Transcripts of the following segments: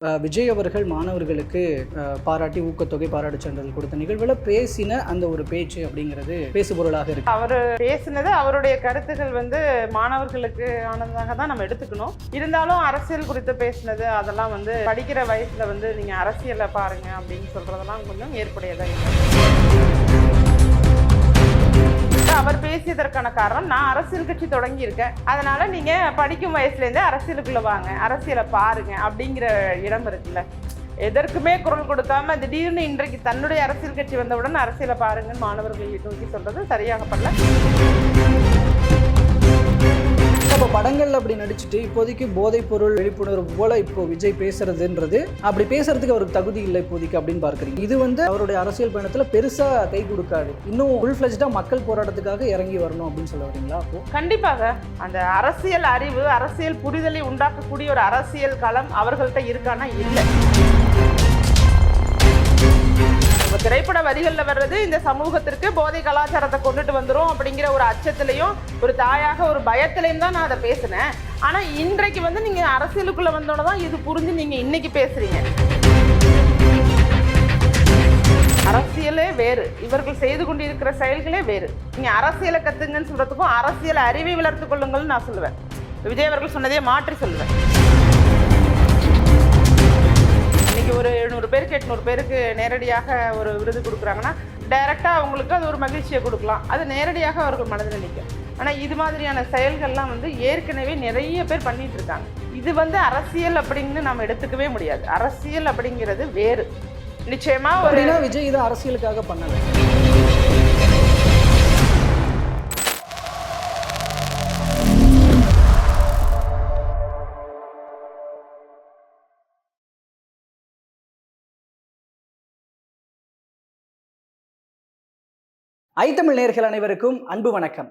விஜய் அவர்கள் மாணவர்களுக்கு பாராட்டி ஊக்கத்தொகை பாராட்டு சான்றிதழ் கொடுத்த நிகழ்வில் பேசின அந்த ஒரு பேச்சு அப்படிங்கிறது பேசுபொருளாக இருக்கு. அவர் பேசினது அவருடைய கருத்துக்கள் மாணவர்களுக்கு ஆனதாக தான் நம்ம எடுத்துக்கணும். இருந்தாலும் அரசியல் குறித்து பேசினது அதெல்லாம் படிக்கிற வயசுல நீங்க அரசியலை பாருங்க அப்படின்னு சொல்றதெல்லாம் கொஞ்சம் ஏற்புடையதா இல்லை. அவர் பேசியதற்கான காரணம், நான் அரசியல் கட்சி தொடங்கி இருக்கேன், அதனால நீங்க படிக்கும் வயசுலேருந்தே அரசியலுக்குள்ள வாங்க, அரசியலை பாருங்க அப்படிங்கிற இடம் இருக்குல்ல. எதற்குமே குரல் கொடுக்காம திடீர்னு இன்றைக்கு தன்னுடைய அரசியல் கட்சி வந்தவுடன் அரசியலை பாருங்கன்னு மாணவர்களை நோக்கி சொல்றது சரியாகப்படல. இப்போ படங்கள் அப்படி நடிச்சுட்டு இப்போதைக்கு போதைப் பொருள் விழிப்புணர்வு போல இப்போ விஜய் பேசுறதுன்றது அப்படி பேசுறதுக்கு அவருக்கு தகுதி இல்லை இப்போதைக்கு அப்படின்னு பார்க்குறீங்க. இது அவருடைய அரசியல் பயணத்தில் பெருசா கை கொடுக்காது. இன்னும் ஃபுல் ஃப்ளெஜ்டா மக்கள் போராட்டத்துக்காக இறங்கி வரணும் அப்படின்னு சொல்ல வரீங்களா? அப்போ கண்டிப்பாக அந்த அரசியல் அறிவு, அரசியல் புரிதலை உண்டாக்கக்கூடிய ஒரு அரசியல் களம் அவர்கள்ட்ட இருக்கானா? இல்லை. திரைப்பட வரிகளில் வர்றது இந்த சமூகத்திற்கு போதை கலாச்சாரத்தை கொண்டுட்டு வந்துடும் அப்படிங்கிற ஒரு அச்சத்திலையும் ஒரு தாயாக ஒரு பயத்திலையும் தான் நான் அதை பேசினேன். ஆனால் இன்றைக்கு நீங்கள் அரசியலுக்குள்ளே வந்தோன்னு தான் இது புரிஞ்சு நீங்கள் இன்னைக்கு பேசுறீங்க. அரசியலே வேறு, இவர்கள் செய்து கொண்டிருக்கிற செயல்களே வேறு. நீங்கள் அரசியலை கத்துங்கன்னு சொல்றதுக்கும் அரசியல் அறிவை வளர்த்து கொள்ளுங்கள்னு நான் சொல்லுவேன். விஜய் அவர்கள் சொன்னதையே மாற்றி சொல்லுவேன். ஒரு 700 பேருக்கு 800 பேருக்கு நேரடியாக ஒரு விருது கொடுக்குறாங்கன்னா டைரெக்டாக அவங்களுக்கு அது ஒரு மகிழ்ச்சியை கொடுக்கலாம், அது நேரடியாக அவர்கள் மனதில் நிற்கும். ஆனால் இது மாதிரியான செயல்கள்லாம் ஏற்கனவே நிறைய பேர் பண்ணிட்டு இருக்காங்க. இது அரசியல் அப்படின்னு நம்ம எடுத்துக்கவே முடியாது. அரசியல் அப்படிங்கிறது வேறு. நிச்சயமா ஒரு விஜய் இதை அரசியலுக்காக பண்ணல. ஐத்தமிழ் நேயர்கள் அனைவருக்கும் அன்பு வணக்கம்.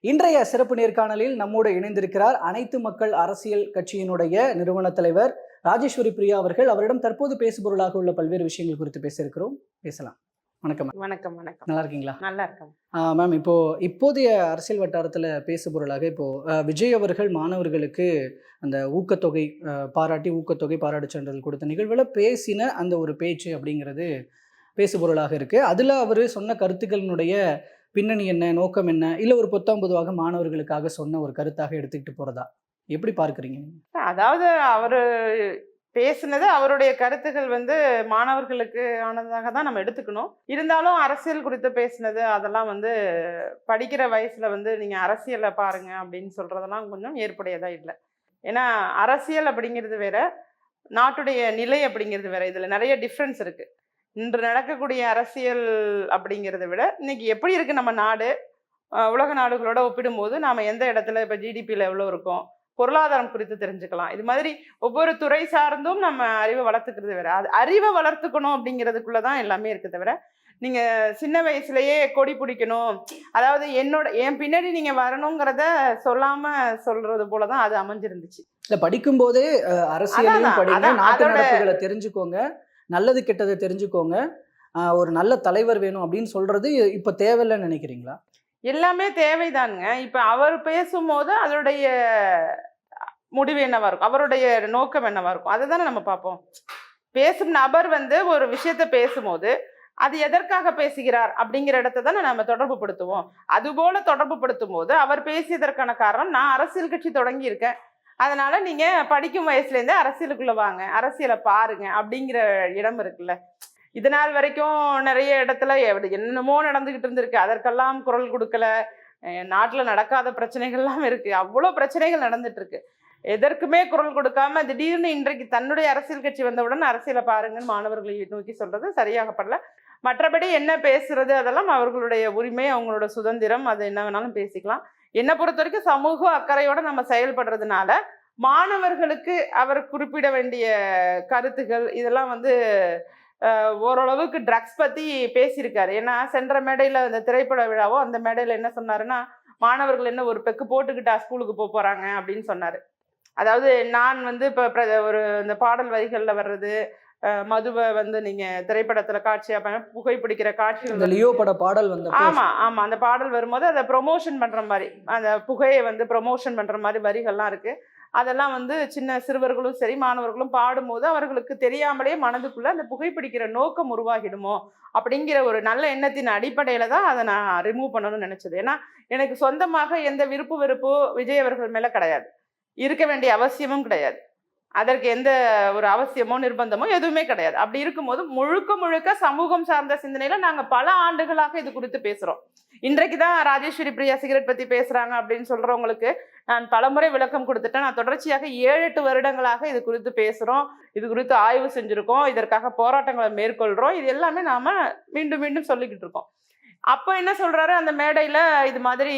இன்றைய சிறப்பு நேர்காணலில் நம்மோடு இணைந்திருக்கிறார் அனைத்து மக்கள் அரசியல் கட்சியினுடைய நிறுவன தலைவர் ராஜேஸ்வரி பிரியா அவர்கள். அவரிடம் தற்போது பேசுபொருளாக உள்ள பல்வேறு விஷயங்கள் குறித்து பேச பேசலாம். வணக்கம். வணக்கம். வணக்கம். நல்லா இருக்கீங்களா? நல்லா இருக்கேன் மேம். இப்போதைய அரசியல் வட்டாரத்தில் பேசுபொருளாக விஜய் அவர்கள் மாணவர்களுக்கு அந்த ஊக்கத்தொகை பாராட்டி ஊக்கத்தொகை பாராட்டு சான்றிதழ் கொடுத்த நிகழ்வில் பேசின அந்த ஒரு பேச்சு அப்படிங்கிறது பேசுபொருளாக இருக்குது. அதில் அவர் சொன்ன கருத்துக்களினுடைய பின்னணி என்ன, நோக்கம் என்ன, இல்லை ஒரு பொதுவாக மாணவர்களுக்காக சொன்ன ஒரு கருத்தாக எடுத்துக்கிட்டு போகிறதா எப்படி பார்க்குறீங்க? அதாவது அவர் பேசுனது அவருடைய கருத்துக்கள் மாணவர்களுக்கு ஆனதாக தான் நம்ம எடுத்துக்கணும். இருந்தாலும் அரசியல் குறித்து பேசினது அதெல்லாம் படிக்கிற வயசில் நீங்கள் அரசியலை பாருங்க அப்படின்னு சொல்கிறதெல்லாம் கொஞ்சம் ஏற்புடையதா இல்லை. ஏன்னா அரசியல் அப்படிங்கிறது வேற, நாட்டுடைய நிலை அப்படிங்கிறது வேற. இதில் நிறைய டிஃப்ரென்ஸ் இருக்குது. இன்று நடக்கக்கூடிய அரசியல் அப்படிங்கிறத விட இன்னைக்கு எப்படி இருக்கு நம்ம நாடு, உலக நாடுகளோட ஒப்பிடும்போது நாம் எந்த இடத்துல இப்போ ஜிடிபியில் எவ்வளோ இருக்கோம், பொருளாதாரம் குறித்து தெரிஞ்சுக்கலாம். இது மாதிரி ஒவ்வொரு துறை சார்ந்தும் நம்ம அறிவை வளர்த்துக்கிறது வேற. அது அறிவை வளர்த்துக்கணும் அப்படிங்கிறதுக்குள்ள தான் எல்லாமே இருக்கு. தவிர நீங்க சின்ன வயசுலயே கொடி பிடிக்கணும், அதாவது என் பின்னாடி நீங்க வரணுங்கிறத சொல்லாம சொல்றது போலதான் அது அமைஞ்சிருந்துச்சு. இல்லை, படிக்கும் போதே அரசியலையும் படிங்க, நாட்டு நடப்புகளை தெரிஞ்சுக்கோங்க, நல்லது கெட்டதை தெரிஞ்சுக்கோங்க, ஒரு நல்ல தலைவர் வேணும் அப்படின்னு சொல்றது இப்ப தேவையில்லைன்னு நினைக்கிறீங்களா? எல்லாமே தேவைதானுங்க. இப்ப அவர் பேசும்போது அதனுடைய முடிவு என்னவா இருக்கும், அவருடைய நோக்கம் என்னவா இருக்கும், அதுதானே நம்ம பார்ப்போம். பேசும் நபர் ஒரு விஷயத்த பேசும்போது அது எதற்காக பேசுகிறார் அப்படிங்கிற இடத்த தானே நம்ம தொடர்பு படுத்துவோம். அதுபோல தொடர்பு படுத்தும் போது அவர் பேசியதற்கான காரணம், நான் அரசியல் கட்சி தொடங்கி இருக்கேன், அதனால நீங்க படிக்கும் வயசுலேருந்தே அரசியலுக்குள்ள வாங்க, அரசியலை பாருங்க அப்படிங்கிற இடம் இருக்குல்ல. இது நாள் வரைக்கும் நிறைய இடத்துல என்னமோ நடந்துகிட்டு இருந்திருக்கு, அதற்கெல்லாம் குரல் கொடுக்கல. நாட்டில் நடக்காத பிரச்சனைகள்லாம் இருக்கு, அவ்வளோ பிரச்சனைகள் நடந்துட்டு இருக்கு. எதற்குமே குரல் கொடுக்காம திடீர்னு இன்றைக்கு தன்னுடைய அரசியல் கட்சி வந்தவுடன் அரசியலை பாருங்கன்னு மாணவர்களை நோக்கி சொல்றது சரியாகப்படல. மற்றபடி என்ன பேசுறது அதெல்லாம் அவர்களுடைய உரிமை, அவங்களோட சுதந்திரம், அது என்ன வேணாலும் பேசிக்கலாம். என்னை பொறுத்த வரைக்கும் சமூக அக்கறையோட நம்ம செயல்படுறதுனால மாணவர்களுக்கு அவர் குறிப்பிட வேண்டிய கருத்துக்கள் இதெல்லாம் ஓரளவுக்கு ட்ரக்ஸ் பத்தி பேசியிருக்காரு. ஏன்னா சென்ற மேடையில அந்த திரைப்பட விழாவோ அந்த மேடையில என்ன சொன்னாருன்னா, மாணவர்கள் என்ன ஒரு பெக்கு போட்டுக்கிட்டா ஸ்கூலுக்கு போறாங்க அப்படின்னு சொன்னாரு. அதாவது நான் இப்ப ஒரு இந்த பாடல் வரிகள்ல வர்றது, மதுவை நீங்க திரைப்படத்துல காட்சியா புகைப்பிடிக்கிற காட்சி, லியோ பட பாடல் ஆமா ஆமா அந்த பாடல் வரும்போது அதை ப்ரொமோஷன் பண்ற மாதிரி, அந்த புகையை ப்ரொமோஷன் பண்ற மாதிரி வரிகள்லாம் இருக்கு. அதெல்லாம் வந்து சின்ன சிறுவர்களும் சரி மாணவர்களும் பாடும்போது அவர்களுக்கு தெரியாமலே மனதுக்குள்ள அந்த புகைப்பிடிக்கிற நோக்கம் உருவாகிடுமோ அப்படிங்கிற ஒரு நல்ல எண்ணத்தின் அடிப்படையில தான் அதை நான் ரிமூவ் பண்ணணும்னு நினைச்சது. ஏன்னா எனக்கு சொந்தமாக எந்த விருப்பு வெறுப்போ விஜய் அவர்கள் மேல கிடையாது, இருக்க வேண்டிய அவசியமும் கிடையாது, அதற்கு எந்த ஒரு அவசியமோ நிர்பந்தமோ எதுவுமே கிடையாது. அப்படி இருக்கும்போது முழுக்க முழுக்க சமூகம் சார்ந்த சிந்தனையில நாங்க பல ஆண்டுகளாக இது குறித்து பேசுறோம். இன்றைக்கு தான் ராஜேஸ்வரி பிரியா சிகரெட் பத்தி பேசுறாங்க அப்படின்னு சொல்றவங்களுக்கு நான் பலமுறை விளக்கம் கொடுத்துட்டேன். நான் தொடர்ச்சியாக 7-8 வருடங்களாக இது குறித்து பேசுறோம், இது குறித்து ஆய்வு செஞ்சிருக்கோம், இதற்காக போராட்டங்களை மேற்கொள்றோம். இது எல்லாமே நாம மீண்டும் மீண்டும் சொல்லிக்கிட்டு இருக்கோம். அப்போ என்ன சொல்றாரு அந்த மேடையில, இது மாதிரி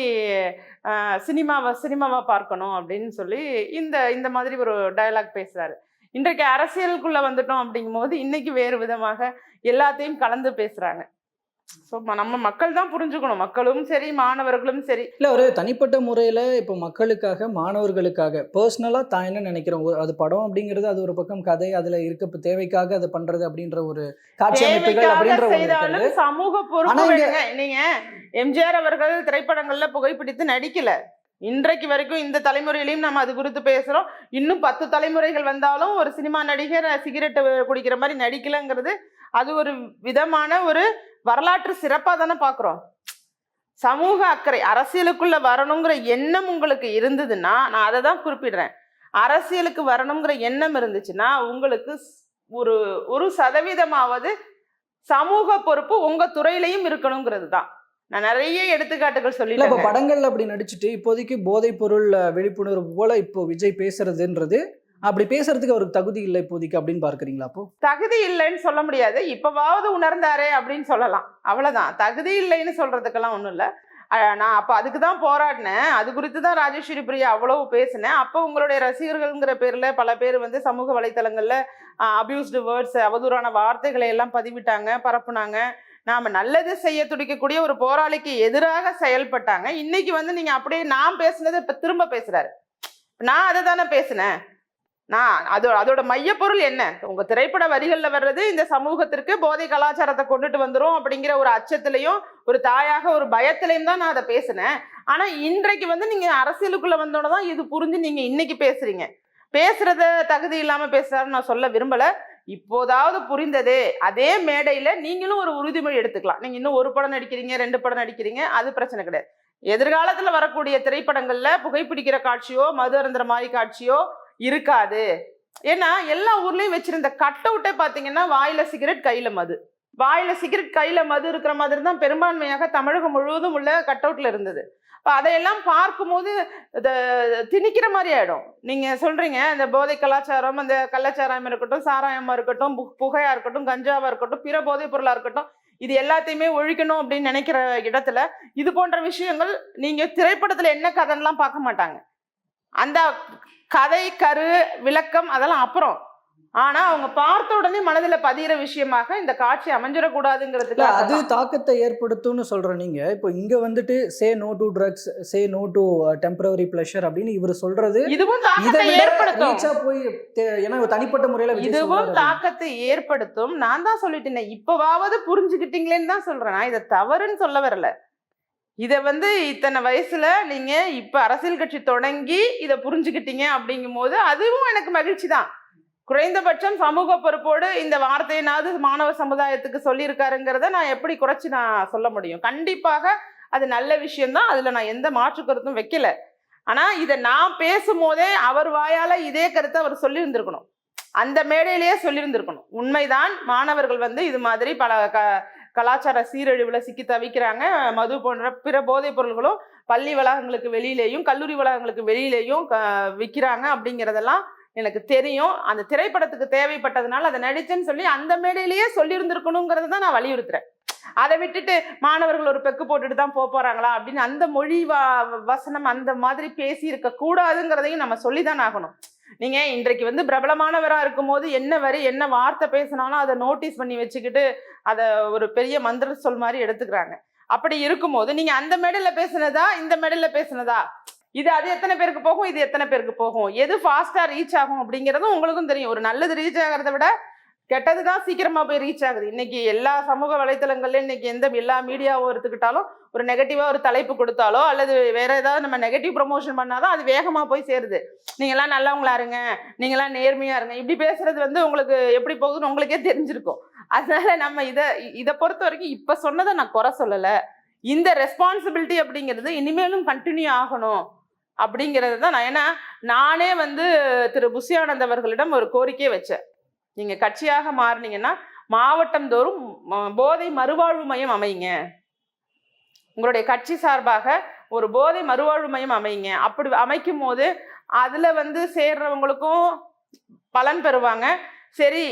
சினிமாவா பார்க்கணும் அப்படின்னு சொல்லி இந்த மாதிரி ஒரு டயலாக் பேசுறாரு. இன்றைக்கு அரசியலுக்குள்ள வந்துட்டோம் அப்படிங்கும்போது இன்னைக்கு வேறு விதமாக எல்லாத்தையும் கலந்து பேசுறாங்க. ஸோ நம்ம மக்கள் தான் புரிஞ்சுக்கணும், மக்களும் சரி மாணவர்களும் சரி. இல்லை, ஒரு தனிப்பட்ட முறையில் இப்போ மக்களுக்காக மாணவர்களுக்காக பர்சனலாக தான் என்ன நினைக்கிறோம், அது படம் அப்படிங்கிறது அது ஒரு பக்கம் கதை, அதில் இருக்க தேவைக்காக அதை பண்ணுறது அப்படின்ற ஒரு காட்சி அமைப்புகள் அப்படின்ற செய்தாலும் சமூக பொறுப்பு வேணுங்க. நீங்க எம்ஜிஆர் அவர்கள் திரைப்படங்கள்ல புகைப்பிடித்து நடிக்கல, இன்றைக்கு வரைக்கும் இந்த தலைமுறையிலையும் நம்ம அது குறித்து பேசுறோம். இன்னும் 10 தலைமுறைகள் வந்தாலும் ஒரு சினிமா நடிகர் சிகரெட் குடிக்கிற மாதிரி நடிக்கலங்கிறது அது ஒரு விதமான ஒரு வரலாற்று சிறப்பா தானே பாக்குறோம். சமூக அக்கறை, அரசியலுக்குள்ள வரணுங்கிற எண்ணம் உங்களுக்கு இருந்ததுன்னா, நான் அதை தான் குறிப்பிடுறேன், அரசியலுக்கு வரணுங்கிற எண்ணம் இருந்துச்சுன்னா உங்களுக்கு ஒரு 1% சமூக பொறுப்பு உங்க துறையிலையும் இருக்கணுங்கிறது தான். நான் நிறைய எடுத்துக்காட்டுகள் சொல்லி இப்போ படங்கள்ல அப்படி நடிச்சுட்டு இப்போதைக்கு போதைப் பொருள் விழிப்புணர்வு போல இப்போ விஜய் பேசுறதுன்றது, அப்படி பேசுறதுக்கு அவருக்கு தகுதி இல்லை இப்போதைக்கு அப்படின்னு பார்க்குறீங்களா? அப்போ தகுதி இல்லைன்னு சொல்ல முடியாது, இப்பவாவது உணர்ந்தாரே அப்படின்னு சொல்லலாம், அவ்வளவுதான். தகுதி இல்லைன்னு சொல்றதுக்கெல்லாம் ஒன்றும் இல்லை. நான் அப்போ அதுக்கு தான் போராடினேன், அது குறித்து தான் ராஜேஸ்வரி பிரியா அவ்வளவு பேசினேன். அப்போ உங்களுடைய ரசிகர்கள்ங்கிற பேர்ல பல பேர் வந்து சமூக வலைத்தளங்கள்ல அபியூஸ்டு வேர்ட்ஸ், அவதூறான வார்த்தைகளை எல்லாம் பதிவிட்டாங்க, பரப்புனாங்க. நாம நல்லது செய்ய துடிக்கக்கூடிய ஒரு போராளிக்கு எதிராக செயல்பட்டாங்க. இன்னைக்கு வந்து நீங்க அப்படியே நான் பேசுனதை இப்ப திரும்ப பேசுறாரு. நான் அதை தானே பேசினேன். நான் அதோட மையப்பொருள் என்ன, உங்க திரைப்பட வரிகள்ல வர்றது இந்த சமூகத்திற்கு போதை கலாச்சாரத்தை கொண்டுட்டு வந்துரும் அப்படிங்கிற ஒரு அச்சத்திலையும் ஒரு தாயாக ஒரு பயத்திலையும் தான் நான் அதை பேசினேன். ஆனா இன்றைக்கு வந்து நீங்க அரசியலுக்குள்ள வந்தோட தான் இது புரிஞ்சு நீங்க இன்னைக்கு பேசுறீங்க. பேசுறத தகுதி இல்லாம பேசுறாருன்னு நான் சொல்ல விரும்பல. இப்போதாவது புரிந்ததே, அதே மேடையில நீங்களும் ஒரு உறுதிமொழி எடுத்துக்கலாம். நீங்க இன்னும் 1 படம் நடிக்கிறீங்க, 2 படம் நடிக்கிறீங்க, அது பிரச்சனை கிடையாது. எதிர்காலத்துல வரக்கூடிய திரைப்படங்கள்ல புகைப்பிடிக்கிற காட்சியோ மது அருந்துற மாதிரி காட்சியோ இருக்காது. ஏன்னா எல்லா ஊர்லயும் வச்சிருந்த கட் அவுட்டே பாத்தீங்கன்னா வாயில சிகரெட் கையில மது, வாயில சிகரெட் கையில மது இருக்கிற மாதிரி தான் பெரும்பான்மையாக தமிழகம் முழுவதும் உள்ள கட் அவுட்ல இருந்தது. அதையெல்லாம் பார்க்கும்போது திணிக்கிற மாதிரி ஆயிடும். நீங்க சொல்றீங்க இந்த போதை கலாச்சாரம், அந்த கள்ளச்சாராயம் இருக்கட்டும், சாராயமா இருக்கட்டும், புகையா இருக்கட்டும், கஞ்சாவா இருக்கட்டும், பிற போதைப் பொருளா இருக்கட்டும், இது எல்லாத்தையுமே ஒழிக்கணும் அப்படின்னு நினைக்கிற இடத்துல இது போன்ற விஷயங்கள் நீங்க திரைப்படத்துல என்ன கதைலாம் பார்க்க மாட்டாங்க. அந்த கதை கரு விளக்கம் அதெல்லாம் அப்புறம், ஆனா அவங்க பார்த்த உடனே மனதில் பதிகிற விஷயமாக இந்த காட்சி அமைஞ்சிடக்கூடாதுங்கிறதுக்கு அது தாக்கத்தை ஏற்படுத்தும்னு சொல்றேன். நீங்க இப்போ இங்க வந்துட்டு say no to drugs, say no to temporary pleasure அப்படின்னு இவர் சொல்றது இதுவும் தாக்கத்தை ஏற்படுத்தும். போய் ஏன்னா தனிப்பட்ட முறையில இதுவும் தாக்கத்தை ஏற்படுத்தும். நான் தான் சொல்லிட்டேன், இப்பவாவது புரிஞ்சுக்கிட்டீங்களேன்னு தான் சொல்றேன், நான் இதை தவறுன்னு சொல்ல வரல. இதை வந்து இத்தனை வயசுல நீங்க இப்ப அரசியல் கட்சி தொடங்கி இதை புரிஞ்சுக்கிட்டீங்க அப்படிங்கும் போது அதுவும் எனக்கு மகிழ்ச்சி தான். குறைந்தபட்சம் சமூக பொறுப்போடு இந்த வார்த்தையினாவது மாணவ சமுதாயத்துக்கு சொல்லியிருக்காருங்கிறத நான் எப்படி குறைச்சி நான் சொல்ல முடியும்? கண்டிப்பாக அது நல்ல விஷயம்தான், அதுல நான் எந்த மாற்று கருத்தும் வைக்கல. ஆனா இதை நான் பேசும்போதே அவர் வாயால இதே கருத்தை அவர் சொல்லியிருந்திருக்கணும், அந்த மேடையிலேயே சொல்லியிருந்திருக்கணும். உண்மைதான், மாணவர்கள் வந்து இது மாதிரி பல கலாச்சார சீரழிவுல சிக்கி தவிக்கிறாங்க, மது போன்ற பிற போதைப் பொருள்களும் பள்ளி வளாகங்களுக்கு வெளியிலேயும் கல்லூரி வளாகங்களுக்கு வெளியிலேயும் விற்கிறாங்க அப்படிங்கிறதெல்லாம் எனக்கு தெரியும். அந்த திரைப்படத்துக்கு தேவைப்பட்டதுனால அதை நடிச்சேன்னு சொல்லி அந்த மேடையிலேயே சொல்லியிருந்திருக்கணுங்கிறத தான் நான் வலியுறுத்துறேன். அதை விட்டுட்டு மாணவர்கள் ஒரு பெக்கு போட்டுட்டு தான் போறாங்களா அப்படின்னு அந்த மொழி வசனம் அந்த மாதிரி பேசி இருக்க கூடாதுங்கிறதையும் நம்ம சொல்லிதான் ஆகணும். நீங்க இன்றைக்கு வந்து பிரபலமானவரா இருக்கும் போது என்ன வரி என்ன வார்த்தை பேசினாலும் அதை நோட்டீஸ் பண்ணி வச்சுக்கிட்டு அதை ஒரு பெரிய மந்திர சொல் மாதிரி எடுத்துக்கிறாங்க. அப்படி இருக்கும்போது நீங்க அந்த மேடையில பேசுனதா இந்த மேடையில பேசுனதா, அது எத்தனை பேருக்கு போகும், இது எத்தனை பேருக்கு போகும், எது ஃபாஸ்டா ரீச் ஆகும் அப்படிங்கிறதும் உங்களுக்கும் தெரியும். ஒரு நல்லது ரீச் ஆகிறத விட கெட்டது தான் சீக்கிரமா போய் ரீச் ஆகுது. இன்னைக்கு எல்லா சமூக வலைத்தளங்கள்ல இன்னைக்கு எல்லா மீடியாவும் எடுத்துக்கிட்டாலும் ஒரு நெகட்டிவா ஒரு தலைப்பு கொடுத்தாலோ அல்லது வேற ஏதாவது நம்ம நெகட்டிவ் ப்ரமோஷன் பண்ணாதான் அது வேகமா போய் சேருது. நீங்களாம் நல்லவங்களா இருங்க, நீங்களாம் நேர்மையா இருங்க, இப்படி பேசுறது உங்களுக்கு எப்படி போகுதுன்னு உங்களுக்கே தெரிஞ்சிருக்கும். அதனால நம்ம இதை பொறுத்த வரைக்கும் இப்ப சொன்னதை நான் குறை சொல்லல. இந்த ரெஸ்பான்சிபிலிட்டி அப்படிங்கிறது இனிமேலும் கண்டினியூ ஆகணும் அப்படிங்கிறது தான் ஏன்னா நானே திரு புஷி ஆனந்த் அவர்களிடம் ஒரு கோரிக்கையை வச்சேன். நீங்க கட்சியாக மாறினீங்கன்னா மாவட்டம் தோறும் போதை மறுவாழ்வு மையம் அமைங்க, உங்களுடைய கட்சி சார்பாக ஒரு போதை மறுவாழ்வு மையம் அமைங்க. அப்படி அமைக்கும் போது அதுல சேர்றவங்களுக்கும் பலன் பெறுவாங்க. சரி,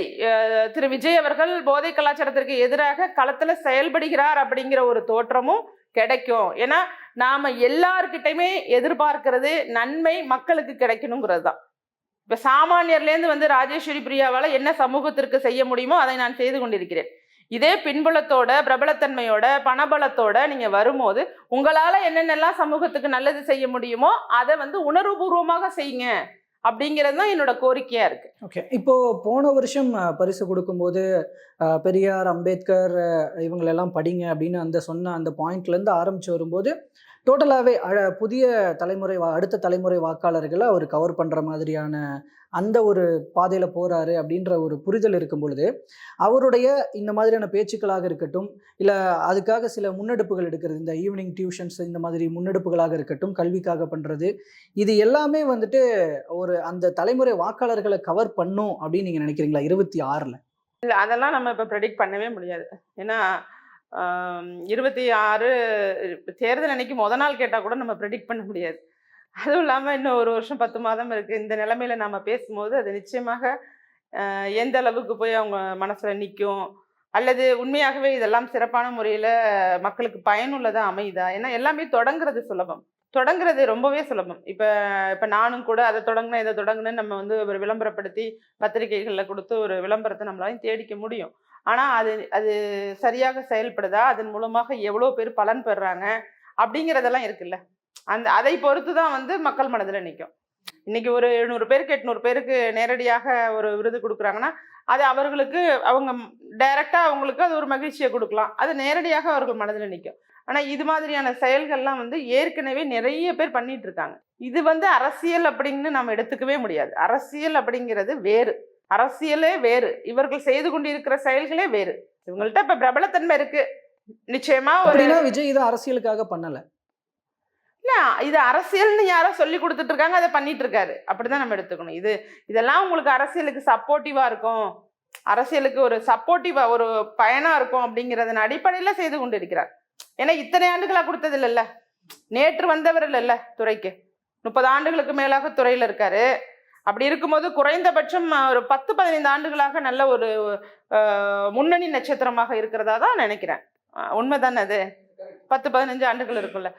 திரு விஜய் அவர்கள் போதை கலாச்சாரத்திற்கு எதிராக களத்துல செயல்படுகிறார் அப்படிங்கிற ஒரு தோற்றமும் கிடைக்கும். ஏன்னா நாம எல்லார்கிட்டையுமே எதிர்பார்க்கிறது நன்மை மக்களுக்கு கிடைக்கணுங்கிறது தான். இப்ப சாமானியர்லேருந்து ராஜேஸ்வரி பிரியாவால என்ன சமூகத்திற்கு செய்ய முடியுமோ அதை நான் செய்து கொண்டிருக்கிறேன். இதே பின்புலத்தோட பிரபலத்தன்மையோட பணபலத்தோட நீங்க வரும்போது உங்களால என்னென்னலாம் சமூகத்துக்கு நல்லது செய்ய முடியுமோ அதை உணர்வுபூர்வமாக செய்யுங்க அப்படிங்கிறது தான் என்னோட கோரிக்கையா இருக்கு. ஓகே, இப்போ போன வருஷம் பரிசு கொடுக்கும்போது பெரியார், அம்பேத்கர் இவங்களெல்லாம் படிங்க அப்படின்னு சொன்ன அந்த பாயிண்ட்லேருந்து ஆரம்பிச்சு வரும்போது டோட்டலாகவே புதிய தலைமுறை அடுத்த தலைமுறை வாக்காளர்களை அவர் கவர் பண்ணுற மாதிரியான அந்த ஒரு பாதையில் போகிறாரு அப்படின்ற ஒரு புரிதல் இருக்கும் பொழுது அவருடைய இந்த மாதிரியான பேச்சுக்களாக இருக்கட்டும், இல்லை அதுக்காக சில முன்னெடுப்புகள் எடுக்கிறது, இந்த ஈவினிங் டியூஷன்ஸ் இந்த மாதிரி முன்னெடுப்புகளாக இருக்கட்டும், கல்விக்காக பண்ணுறது, இது எல்லாமே ஒரு அந்த தலைமுறை வாக்காளர்களை கவர் பண்ணும் அப்படின்னு நீங்கள் நினைக்கிறீங்களா 26? இல்லை, அதெல்லாம் நம்ம இப்போ ப்ரெடிக்ட் பண்ணவே முடியாது. ஏன்னா 26 தேர்தல் அன்னைக்கு நாள் கேட்டால் கூட நம்ம ப்ரெடிக்ட் பண்ண முடியாது. அதுவும் இல்லாமல் இன்னும் ஒரு வருஷம் 10 மாதம் இருக்குது. இந்த நிலைமையில நம்ம பேசும்போது அது நிச்சயமாக எந்த அளவுக்கு போய் அவங்க மனசில் நிற்கும், அல்லது உண்மையாகவே இதெல்லாம் சிறப்பான முறையில் மக்களுக்கு பயனுள்ளதாக அமையுதா? ஏன்னா எல்லாமே தொடங்குறது ரொம்பவே சுலபம். இப்போ நானும் கூட அதை தொடங்கினேன் இதை தொடங்கினேன்னு நம்ம ஒரு விளம்பரப்படுத்தி பத்திரிகைகளில் கொடுத்து ஒரு விளம்பரத்தை நம்மளாலையும் தேடிக்க முடியும். ஆனால் அது சரியாக செயல்படுதா, அதன் மூலமாக எவ்வளோ பேர் பலன் பெறுறாங்க அப்படிங்கிறதெல்லாம் இருக்குல்ல, அதை பொறுத்து தான் மக்கள் மனதில் நிற்கும். இன்னைக்கு ஒரு 700 பேருக்கு 800 பேருக்கு நேரடியாக ஒரு விருது கொடுக்குறாங்கன்னா அது அவர்களுக்கு அவங்க டைரக்டா அவங்களுக்கு அது ஒரு மகிழ்ச்சியை கொடுக்கலாம், அது நேரடியாக அவர்கள் மனதில் நிற்கும். ஆனால் இது மாதிரியான செயல்கள்லாம் ஏற்கனவே நிறைய பேர் பண்ணிட்டு இருக்காங்க. இது அரசியல் அப்படின்னு நம்ம எடுத்துக்கவே முடியாது. அரசியல் அப்படிங்கிறது வேறு, அரசியலே வேறு, இவர்கள் செய்து கொண்டிருக்கிற செயல்களே வேறு. இவங்கள்ட்ட இப்ப பிரபலத்தன்மை இருக்கு, நிச்சயமா விஜய் இது அரசியலுக்காக பண்ணல, இது அரசியல்னு யாரோ சொல்லி கொடுத்துட்டு இருக்காங்க, அதை பண்ணிட்டு இருக்காரு, அப்படிதான் நம்ம எடுத்துக்கணும். இதெல்லாம் உங்களுக்கு அரசியலுக்கு சப்போர்ட்டிவா இருக்கும், அரசியலுக்கு ஒரு சப்போர்ட்டிவா ஒரு பயனா இருக்கும் அப்படிங்கறதன் அடிப்படையில செய்து கொண்டு இருக்கிறார். ஏன்னா இத்தனை ஆண்டுகளா கொடுத்தது இல்லைல்ல, நேற்று வந்தவர் இல்லைல்ல துறைக்கு, 30 ஆண்டுகளுக்கு மேலாக துறையில இருக்காரு. அப்படி இருக்கும்போது குறைந்தபட்சம் ஒரு 10-15 ஆண்டுகளாக நல்ல ஒரு முன்னணி நட்சத்திரமாக இருக்கிறதா தான் நினைக்கிறேன். உண்மைதானே அது? 10-15 ஆண்டுகள் இருக்குல்ல.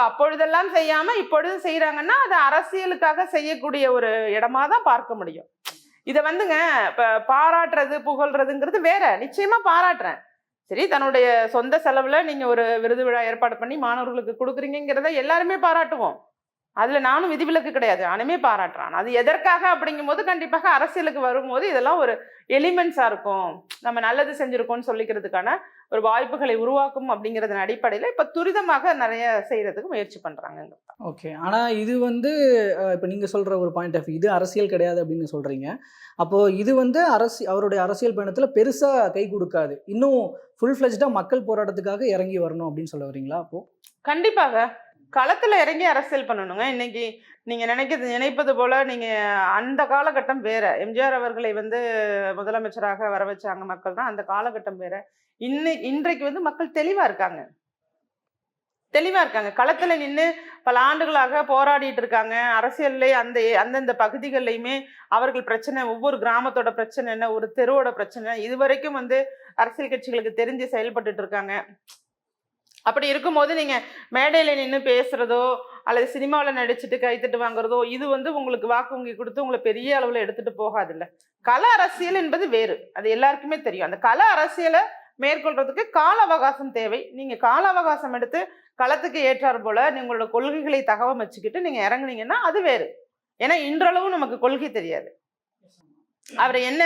அப்பொழுதெல்லாம் செய்யாம இப்பொழுது செய்யறாங்கன்னா அது அரசியலுக்காக செய்யக்கூடிய ஒரு இடமா தான் பார்க்க முடியும். இதை இப்ப பாராட்டுறது புகழ்றதுங்கிறது வேற. நிச்சயமா பாராட்டுறேன். சரி, தன்னுடைய சொந்த செலவுல நீங்க ஒரு விருது விழா ஏற்பாடு பண்ணி மாணவர்களுக்கு கொடுக்குறீங்கிறத எல்லாருமே பாராட்டுவோம். அதுல நானும் விதிவிலக்கு கிடையாது, நானுமே பாராட்டுறான். அது எதற்காக அப்படிங்கும் போது கண்டிப்பாக அரசியலுக்கு வரும்போது இதெல்லாம் ஒரு எலிமெண்ட்ஸா இருக்கும், நம்ம நல்லது செஞ்சிருக்கோம்னு சொல்லிக்கிறதுக்கான ஒரு வாய்ப்புகளை உருவாக்கும் அப்படிங்கிறதன் அடிப்படையில இப்ப துரிதமாக நிறைய செய்யறதுக்கு முயற்சி பண்றாங்க. ஓகே, ஆனா இது இப்ப நீங்க சொல்ற ஒரு பாயிண்ட் ஆஃப் இது அரசியல் கிடையாது அப்படின்னு சொல்றீங்க. அப்போ இது அவருடைய அரசியல் பயணத்துல பெருசா கை கொடுக்காது, இன்னும் ஃபுல் ஃபிளெஜ்டா மக்கள் போராட்டத்துக்காக இறங்கி வரணும் அப்படின்னு சொல்ல வரீங்களா? அப்போ கண்டிப்பாக களத்துல இறங்கி அரசியல் பண்ணணுங்க. இன்னைக்கு நீங்க நினைப்பது போல நீங்க அந்த காலகட்டம் வேற. எம்ஜிஆர் அவர்களை முதலமைச்சராக வர வச்சாங்க மக்கள் தான், அந்த காலகட்டம் வேற. இன்றைக்கு மக்கள் தெளிவா இருக்காங்க. களத்துல நின்று பல ஆண்டுகளாக போராடிட்டு இருக்காங்க. அரசியல்ல அந்தந்த பகுதிகளிலையுமே அவர்கள் பிரச்சனை, ஒவ்வொரு கிராமத்தோட பிரச்சனை என்ன, ஒரு தெருவோட பிரச்சனை, இதுவரைக்கும் அரசியல் கட்சிகளுக்கு தெரிஞ்சு செயல்பட்டு இருக்காங்க. அப்படி இருக்கும்போது நீங்க மேடையில நின்று பேசுறதோ அல்லது சினிமாவில் நடிச்சுட்டு கைத்தட்டு வாங்குறதோ இது உங்களுக்கு வாக்கு வங்கி கொடுத்து உங்களை பெரிய அளவுல எடுத்துட்டு போகாது இல்ல. கள அரசியல் என்பது வேறு, அது எல்லாருக்குமே தெரியும். அந்த கள அரசியலை மேற்கொள்றதுக்கு கால அவகாசம் தேவை. நீங்க கால அவகாசம் எடுத்து களத்துக்கு ஏற்றார் போல உங்களோட கொள்கைகளை தகவமைச்சுக்கிட்டு நீங்க இறங்குனீங்கன்னா அது வேறு. ஏன்னா இன்றளவும் நமக்கு கொள்கை தெரியாது. அவர் என்ன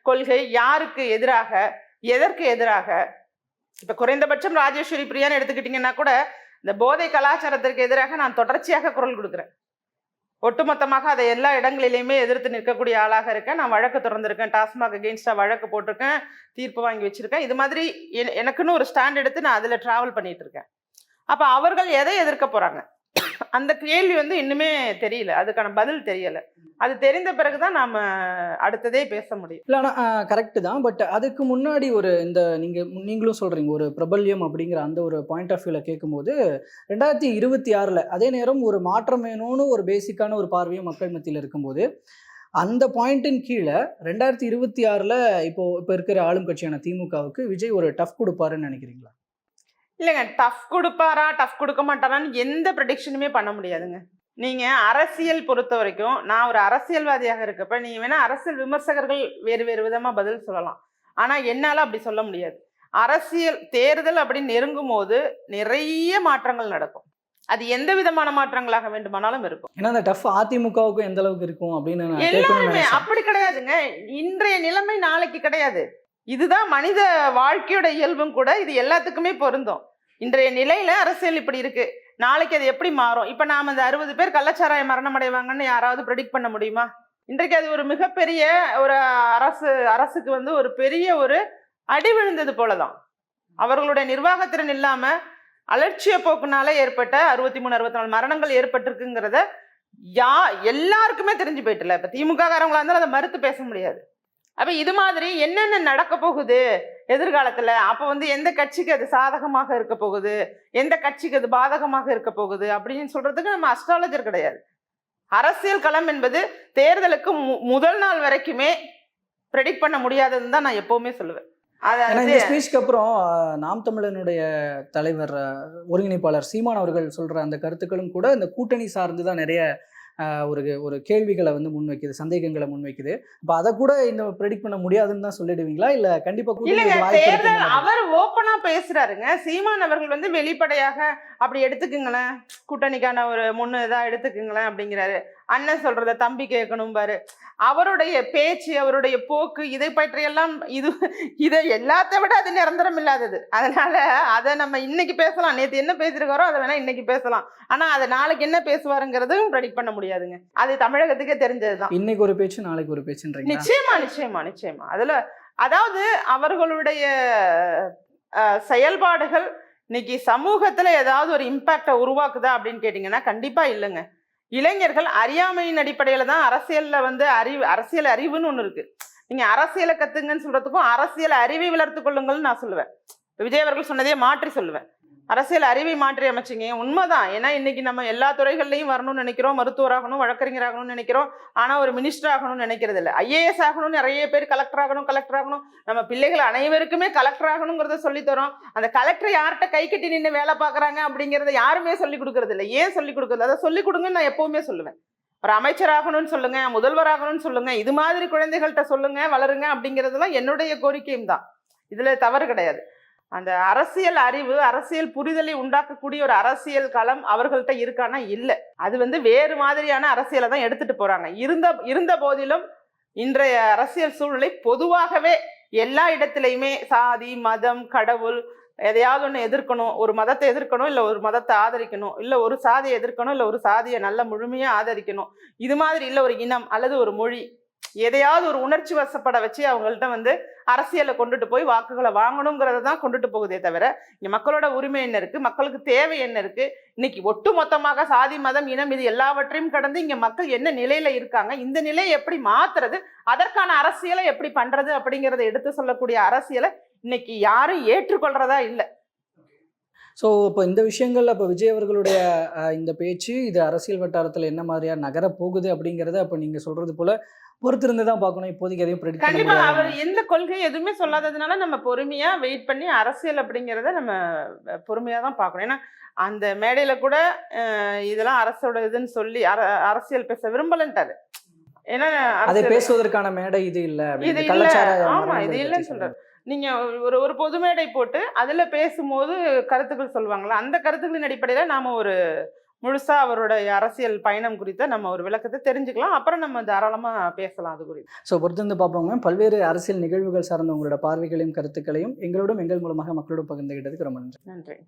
கொள்கை, யாருக்கு எதிராக, எதற்கு எதிராக. இப்ப குறைந்தபட்சம் ராஜேஸ்வரி பிரியான்னு எடுத்துக்கிட்டீங்கன்னா கூட இந்த போதை கலாச்சாரத்திற்கு எதிராக நான் தொடர்ச்சியாக குரல் கொடுக்குறேன். ஒட்டுமொத்தமாக அதை எல்லா இடங்களிலையுமே எதிர்த்து நிற்கக்கூடிய ஆளாக இருக்கேன். நான் வழக்கு தொடர்ந்திருக்கேன், டாஸ்மாக் அகெயின்ஸ்டா வழக்கு போட்டிருக்கேன், தீர்ப்பு வாங்கி வச்சிருக்கேன். இது மாதிரி எனக்குன்னு ஒரு ஸ்டாண்ட் எடுத்து நான் அதில் டிராவல் பண்ணிட்டு இருக்கேன். அப்ப அவர்கள் எதை எதிர்க்க போறாங்க, அந்த கேள்வி வந்து இன்னுமே தெரியல, அதுக்கான பதில் தெரியல. அது தெரிந்த பிறகுதான் நாம அடுத்ததே பேச முடியும். இல்லை ஆனால் கரெக்டு தான். பட் அதுக்கு முன்னாடி ஒரு இந்த நீங்களும் சொல்கிறீங்க ஒரு பிரபல்யம் அப்படிங்கிற அந்த ஒரு பாயிண்ட் ஆஃப் வியூவில் கேட்கும்போது 2026 அதே நேரம் ஒரு மாற்றம் வேணும்னு ஒரு பேசிக்கான ஒரு பார்வையும் மக்கள் மத்தியில் இருக்கும்போது அந்த பாயிண்டின் கீழே 2026 இப்போ இருக்கிற ஆளும் கட்சியான திமுகவுக்கு விஜய் ஒரு டஃப் கொடுப்பாருன்னு நினைக்கிறீங்களா? இல்லைங்க, டஃப் கொடுப்பாரா டஃப் கொடுக்க மாட்டாரான்னு எந்த ப்ரெடிக்ஷனுமே பண்ண முடியாதுங்க. நீங்க அரசியல் பொறுத்த வரைக்கும், நான் ஒரு அரசியல்வாதியாக இருக்கப்ப நீங்க வேணா அரசியல் விமர்சகர்கள் வேறு வேறு விதமா பதில் சொல்லலாம், ஆனா என்னால அப்படி சொல்ல முடியாது. அரசியல் தேர்தல் அப்படின்னு நெருங்கும் போது நிறைய மாற்றங்கள் நடக்கும். அது எந்த விதமான மாற்றங்களாக வேண்டுமானாலும் இருக்கும். ஏன்னா அந்த டஃப் அதிமுகவுக்கும் எந்த அளவுக்கு இருக்கும் அப்படின்னு நான் கேட்கணும்னு எல்லாருமே நினைச்சேன். அப்படி கிடையாதுங்க. இன்றைய நிலைமை நாளைக்கு கிடையாது. இதுதான் மனித வாழ்க்கையோட இயல்பும் கூட. இது எல்லாத்துக்குமே பொருந்தும். இன்றைய நிலையில அரசியல் இப்படி இருக்கு, நாளைக்கு அது எப்படி மாறும். இப்ப நாம இந்த 60 பேர் கள்ளச்சாராய மரணம் அடைவாங்கன்னு யாராவது ப்ரெடிக்ட் பண்ண முடியுமா? இன்றைக்கு அது ஒரு மிகப்பெரிய ஒரு அரசுக்கு வந்து ஒரு பெரிய ஒரு அடி விழுந்தது போலதான். அவர்களுடைய நிர்வாகத்திறன் இல்லாம அலட்சிய போக்குனால ஏற்பட்ட 63 64 மரணங்கள் ஏற்பட்டிருக்குங்கிறத எல்லாருக்குமே தெரிஞ்சு போயிட்டுல. இப்ப திமுக காரங்களா இருந்தாலும் அதை மறுத்து பேச முடியாது. அப்ப இது மாதிரி என்னென்ன நடக்க போகுது எதிர்காலத்துல, அப்ப வந்து எந்த கட்சிக்கு அது சாதகமாக இருக்க போகுது, எந்த கட்சிக்கு அது பாதகமாக இருக்க போகுது அப்படின்னு சொல்றதுக்கு நம்ம அஸ்ட்ராலஜர் கிடையாது. அரசியல் களம் என்பது தேர்தலுக்கு முதல் நாள் வரைக்குமே ப்ரெடிக்ட் பண்ண முடியாதுன்னு தான் நான் எப்பவுமே சொல்லுவேன். இந்த ஸ்பீச்சுக்கு அப்புறம் நாம் தமிழனுடைய தலைவர் ஒருங்கிணைப்பாளர் சீமான் அவர்கள் சொல்ற அந்த கருத்துக்களும் கூட இந்த கூட்டணி சார்ந்து தான் நிறைய ஒரு கேள்விகளை வந்து முன்வைக்குது, சந்தேகங்களை முன்வைக்குது. அப்ப அதை கூட இந்த ப்ரெடிக்ட் பண்ண முடியாதுன்னு தான் சொல்லிடுவீங்களா? இல்ல கண்டிப்பா தேர்தல் அவர் ஓப்பனா பேசுறாருங்க. சீமான் அவர்கள் வந்து வெளிப்படையாக அப்படி எடுத்துக்குங்களேன், கூட்டணிக்கான ஒரு முன்னு இதா எடுத்துக்குங்களேன் அப்படிங்கிறாரு. அண்ணன் சொல்றத தம்பி கேட்கணும் பாரு. அவருடைய பேச்சு, அவருடைய போக்கு, இதை பற்றியெல்லாம் இதை எல்லாத்த விட அது நிரந்தரம் இல்லாதது. அதனால அதை நம்ம இன்னைக்கு பேசலாம், நேற்று என்ன பேசிருக்காரோ அதை வேணா இன்னைக்கு பேசலாம், ஆனா அதை நாளைக்கு என்ன பேசுவாருங்கிறதும் ப்ரெடிக்ட் பண்ண முடியாதுங்க. அது தமிழகத்துக்கே தெரிஞ்சதுதான். இன்னைக்கு ஒரு பேச்சு நாளைக்கு ஒரு பேச்சுன்றீங்க. நிச்சயமா நிச்சயமா நிச்சயமா. அதுல அதாவது அவர்களுடைய செயல்பாடுகள் இன்னைக்கு சமூகத்துல ஏதாவது ஒரு இம்பாக்டை உருவாக்குதா அப்படின்னு கேட்டீங்கன்னா கண்டிப்பா இல்லைங்க. இளைஞர்கள் அறியாமையின் அடிப்படையில தான் அரசியல்ல வந்து அரசியல் அறிவுன்னு ஒண்ணு இருக்கு. நீங்க அரசியலை கத்துங்கன்னு சொல்றதுக்கும் அரசியல் அறிவை வளர்த்து கொள்ளுங்கள்னு நான் சொல்லுவேன். விஜய் அவர்கள் சொன்னதே மாற்றி சொல்லுவேன். அரசியல் அறிவை மாற்றி அமைச்சிங்க. உண்மைதான். ஏன்னா இன்னைக்கு நம்ம எல்லா துறைகள்லையும் வரணும்னு நினைக்கிறோம். மருத்துவராகணும், வழக்கறிஞர் ஆகணும்னு நினைக்கிறோம். ஆனா ஒரு மினிஸ்டர் ஆகணும்னு நினைக்கிறது இல்லை. ஐஏஎஸ் ஆகணும்னு நிறைய பேர் கலெக்டர் ஆகணும். நம்ம பிள்ளைகள் அனைவருக்குமே கலெக்டர் ஆகணுங்கிறத சொல்லித்தரோம். அந்த கலெக்டர் யார்கிட்ட கை கட்டி நின்று வேலை பார்க்குறாங்க அப்படிங்கிறத யாருமே சொல்லிக் கொடுக்கறது இல்லை. ஏன் சொல்லிக் கொடுக்குறது? அதை சொல்லிக் கொடுங்கன்னு நான் எப்பவுமே சொல்லுவேன். ஒரு அமைச்சர் ஆகணும்னு சொல்லுங்க, முதல்வர் ஆகணும்னு சொல்லுங்க, இது மாதிரி குழந்தைகள்கிட்ட சொல்லுங்க, வளருங்க அப்படிங்கிறதுலாம் என்னுடைய கோரிக்கையும் தான். இதுல தவறு கிடையாது. அந்த அரசியல் அறிவு, அரசியல் புரிதலை உண்டாக்கக்கூடிய ஒரு அரசியல் களம் அவர்கள்ட்ட இருக்கானா? இல்லை. அது வந்து வேறு மாதிரியான அரசியலை தான் எடுத்துட்டு போறாங்க. இருந்த போதிலும் இன்றைய அரசியல் சூழ்நிலை பொதுவாகவே எல்லா இடத்திலையுமே சாதி, மதம், கடவுள் எதையாவது ஒன்று எதிர்க்கணும், ஒரு மதத்தை எதிர்க்கணும், இல்லை ஒரு மதத்தை ஆதரிக்கணும், இல்லை ஒரு சாதியை எதிர்க்கணும், இல்லை ஒரு சாதியை நல்ல முழுமையாக ஆதரிக்கணும், இது மாதிரி இல்லை ஒரு இனம் அல்லது ஒரு மொழி, எதையாவது ஒரு உணர்ச்சி வசப்பட வச்சு அவங்கள்ட்ட வந்து அரசியலை கொண்டுட்டு போய் வாக்குகளை வாங்கணுங்கிறத தான் கொண்டுட்டு போகுதே தவிர இங்க மக்களோட உரிமை என்ன இருக்கு, மக்களுக்கு தேவை என்ன இருக்கு, இன்னைக்கு ஒட்டு மொத்தமாக சாதி, மதம், இனம் இது எல்லாவற்றையும் கடந்து இங்க மக்கள் என்ன நிலையில இருக்காங்க, இந்த நிலையை எப்படி மாத்துறது, அதற்கான அரசியலை எப்படி பண்றது அப்படிங்கிறத எடுத்து சொல்லக்கூடிய அரசியலை இன்னைக்கு யாரும் ஏற்றுக்கொள்றதா இல்லை. ஸோ இப்போ இந்த விஷயங்கள்ல இப்போ விஜய் அவர்களுடைய இந்த பேச்சு இது அரசியல் வட்டாரத்தில் என்ன மாதிரியா நகர போகுது அப்படிங்கிறத அப்போ நீங்க சொல்றது போல பொறுத்திருந்து தான் பார்க்கணும். இப்போதைக்கு எதையும் ப்ரெடிக்ட் பண்ண கண்டிப்பா முடியாது. அவர் எந்த கொள்கை எதுவுமே சொல்லாததுனால நம்ம பொறுமையா வெயிட் பண்ணி அரசியல் அப்படிங்கிறத நம்ம பொறுமையா தான் பார்க்கணும். ஏன்னா அந்த மேடையில கூட இதெல்லாம் அரசோட இதுன்னு சொல்லி அரசியல் பேச விரும்பலன்ட்டாரு. ஏன்னா அதை பேசுவதற்கான மேடை இது இல்லை, இது இல்ல. ஆமா, இது இல்லைன்னு சொல்றாரு. நீங்க ஒரு பொது மேடை போட்டு அதுல பேசும்போது கருத்துக்கள் சொல்லுவாங்களா, அந்த கருத்துக்களின் அடிப்படையில நாம முழுசா அவருடைய அரசியல் பயணம் குறித்த நம்ம ஒரு விளக்கத்தை தெரிஞ்சுக்கலாம். அப்புறம் நம்ம தாராளமா பேசலாம் அது குறித்து. ஸோ பொறுத்திருந்து பார்ப்போங்க. பல்வேறு அரசியல் நிகழ்வுகள் சார்ந்த உங்களோட பார்வைகளையும் கருத்துக்களையும் எங்களோடும் எங்கள் மூலமாக மக்களோடு பகிர்ந்துகிட்டதுக்கு ரொம்ப நன்றி. நன்றி.